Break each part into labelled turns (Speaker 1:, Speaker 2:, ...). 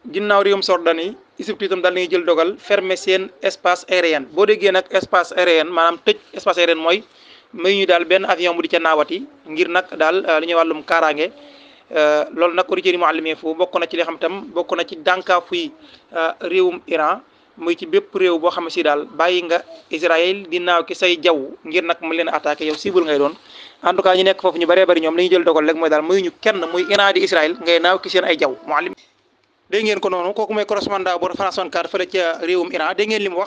Speaker 1: ginnaaw réewum Jordanie Égypte itam daal nañuy jël dogal fermer seen espace aérien boo déggee nag espace aérien maanaam tëj espace aérien mooy may ñu daal benn avion bu di ca naawati ngir nag daal li ñuy wàllum kaaraange loolu nag origine yi muallimee fu bokk na ci li xam tam bokk na ci dànkaafu yi réewum Iran muy ci bépp réew boo xam ne si daal bàyyi nga Israël di naaw ki say jaww ngir nag mu leen attaqué yow cible ngay doon en tout cas ñu nekk foofu ñu bëree bëri ñoom li ñu jël dogal rek mooy daal muy ñu kenn muy Iran di Israël ngay naaw ki seen ay jaww muallim dégg ngeen ko noonu kooku mooy correspondant bu France 24 fële ca réewum Iran dégg ngeen li mu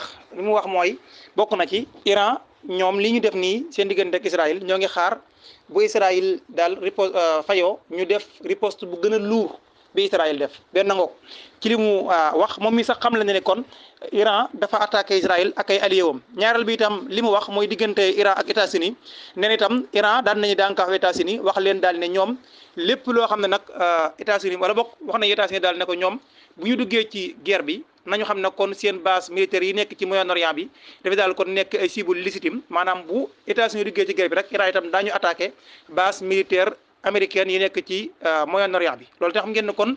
Speaker 1: wax mooy bokk na ci Iran ñoom li ñu def nii seen diggante ak Israël ñoo ngi xaar bu Israël daal riposte fayoo ñu def riposte bu gën a lourd bi Israël def benn ngoog ci li mu wax moom mi sax xam la ne kon Iran dafa attaqué Israël ak ay allié wam ñaareel bi itam li mu wax mooy diggante Iran ak États-Unis nee itam Iran daan nañu dànkaafu États-Unis wax leen daal ne ñoom lépp loo xam ne nag États-Unis wala bokk wax na États-Unis daal ne ko ñoom bu ñu duggee ci guerre bi nañu xam ne kon seen base militaire yi nekk ci Moyen-Orient bi dafa daal kon nekk ay cible légitime maanaam bu États-Unis duggee ci guerre bi rek Iran itam daañu attaqué base militaire américaine yi nekk ci Moyen-Orient bi loolu tax xam ngeen ne kon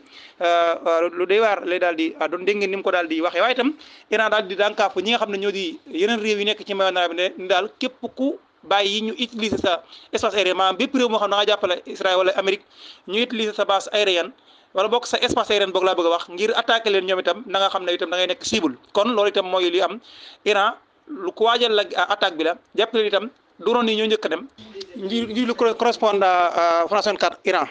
Speaker 1: lu doy waar lay daal di doon dégg ngeen ni mu ko daal di waxee waaye itam Iran daal di dànkaafu ñi nga xam ne ñoo di yeneen réew yi nekk ci Moyen-Orient bi ne daal képp ku bàyyi ñu utiliser sa espace aérien maanaam bépp réew moo xam ne da nga jàppale Israël wala Amérique ñu utiliser sa base aérienne wala bokk sa espace aérien boog laa bëgg a wax ngir attaquer leen ñoom itam na nga xam ne itam da ngay nekk cible kon loolu itam mooy li am Iran lu ko waajal la attaque bi la jàppale itam drone yi ñoo njëkk a dem nji lu correspond à France 24 Iran.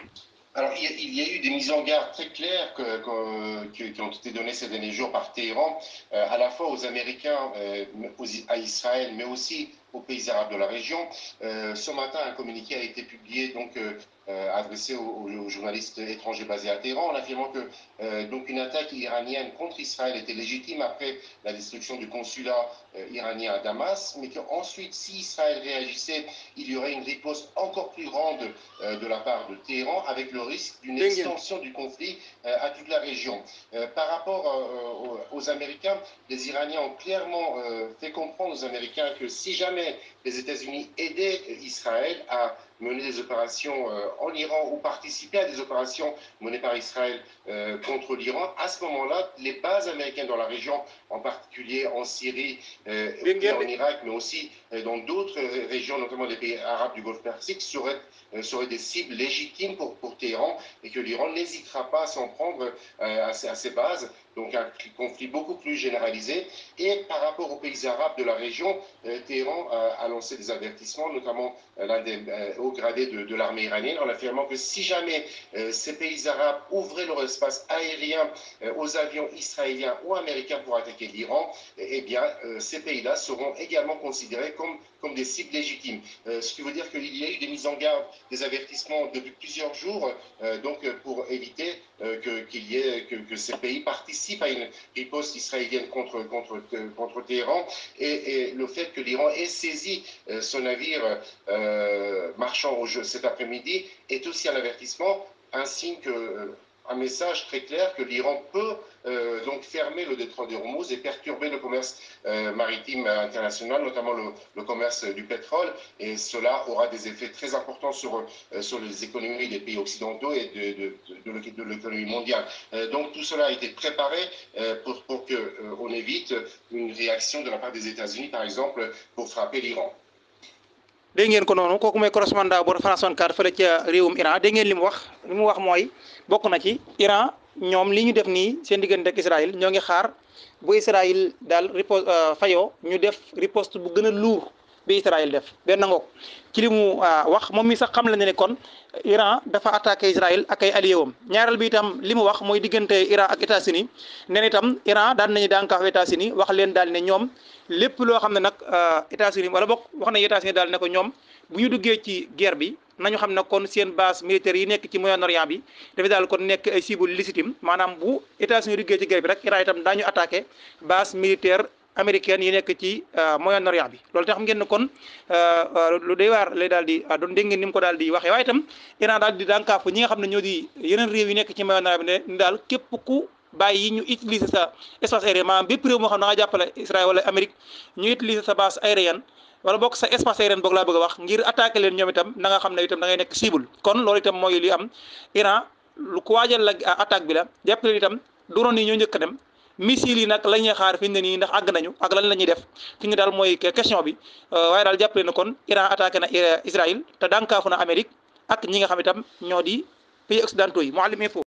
Speaker 2: Alors, il y a eu des mises en garde très claires qui ont été données ces derniers jours par Téhéran, à la fois aux Américains, à Israël, mais aussi aux pays arabes de la région. Ce matin, un communiqué a été publié, donc adressé aux journalistes étrangers basés à Téhéran, en affirmant que donc une attaque iranienne contre Israël était légitime après la destruction du consulat iranien à Damas, mais qu'ensuite, si Israël réagissait, il y aurait une riposte encore plus grande de la part de Téhéran, avec le risque d'une extension du conflit à toute la région. Par rapport aux Américains, les Iraniens ont clairement fait comprendre aux Américains que si jamais les États-Unis aidaient Israël à mener des opérations en Iran ou participer à des opérations menées par Israël contre l'Iran, à ce moment-là, les bases américaines dans la région, en particulier en Syrie et en Irak, mais aussi dans d'autres régions, notamment des pays arabes du Golfe Persique, seraient des cibles légitimes pour Téhéran et que l'Iran n'hésitera pas à s'en prendre à ces bases. Donc un conflit beaucoup plus généralisé. Et par rapport aux pays arabes de la région, Téhéran a lancé des avertissements, notamment l'un des hauts gradés de l'armée iranienne, en affirmant que si jamais ces pays arabes ouvraient leur espace aérien aux avions israéliens ou américains pour attaquer l'Iran, eh bien ces pays-là seront également considérés comme des cibles légitimes. Ce qui veut dire qu'il y a eu des mises en garde, des avertissements depuis plusieurs jours, donc pour éviter que ces pays participent à une riposte israélienne contre Téhéran, et le fait que l'Iran ait saisi son navire marchand cet après-midi est aussi un avertissement, un signe un message très clair que l'Iran peut donc fermer le détroit d'Ormuz et perturber le commerce maritime international, notamment le commerce du pétrole, et cela aura des effets très importants sur les économies des pays occidentaux et de l'économie mondiale. Donc tout cela a été préparé pour qu'on évite une réaction de la part des États-Unis, par exemple, pour frapper l'Iran.
Speaker 1: dégg ngeen ko noonu kooku mooy correspondant bu France 24 fële ca réewum Iran dégg ngeen li mu wax mooy bokk na ci Iran ñoom li ñu def nii seen diggante ak Israël ñoo ngi xaar bu Israël daal riposte fayoo ñu def riposte bu gën a lourd bi Israël def benn ngoog ci li mu wax moom mi sax xam la ne kon Iran dafa attaqué Israël ak ay allié wam ñaareel bi itam li mu wax mooy diggante Iran ak États-Unis nee itam Iran daan nañu dànkaafu États-Unis wax leen daal ne ñoom lépp loo xam ne nag États-Unis wala bokk wax na États-Unis daal ne ko ñoom bu ñu duggee ci guerre bi nañu xam ne kon seen base militaire yi nekk ci Moyen-Orient bi dafa daal kon nekk ay cible légitime maanaam bu États-Unis duggee ci guerre bi rek Iran itam daañu attaqué base militaire américaine yi nekk ci Moyen-Orient bi loolu tax xam ngeen ne kon lu doy waar lay daal di doon dégg ngeen ni mu ko daal di waxee waaye itam Iran daal di dànkaafu ñi nga xam ne ñoo di yeneen réew yi nekk ci Moyen-Orient bi ne daal képp ku bàyyi ñu utiliser sa espace aérien maanaam bépp réew moo xam ne da nga jàppale Israël wala Amérique ñu utiliser sa base aérienne wala bokk sa espace aérien boog laa bëgg a wax ngir attaquer leen ñoom itam na nga xam ne itam da ngay nekk cible kon loolu itam mooy li am Iran lu ko waajal la attaque bi la jàppale itam drone yi ñoo njëkk a dem missiles yi nag la ñuy xaar fi mu ne nii ndax àgg nañu ak lan la ñuy def fi nga daal mooy question bi waaye daal jàppale na kon Iran attaqué na Israël te dànkaafu na Amérique ak ñi nga xam itam ñoo di pays occidentaux yi Mouhalim Info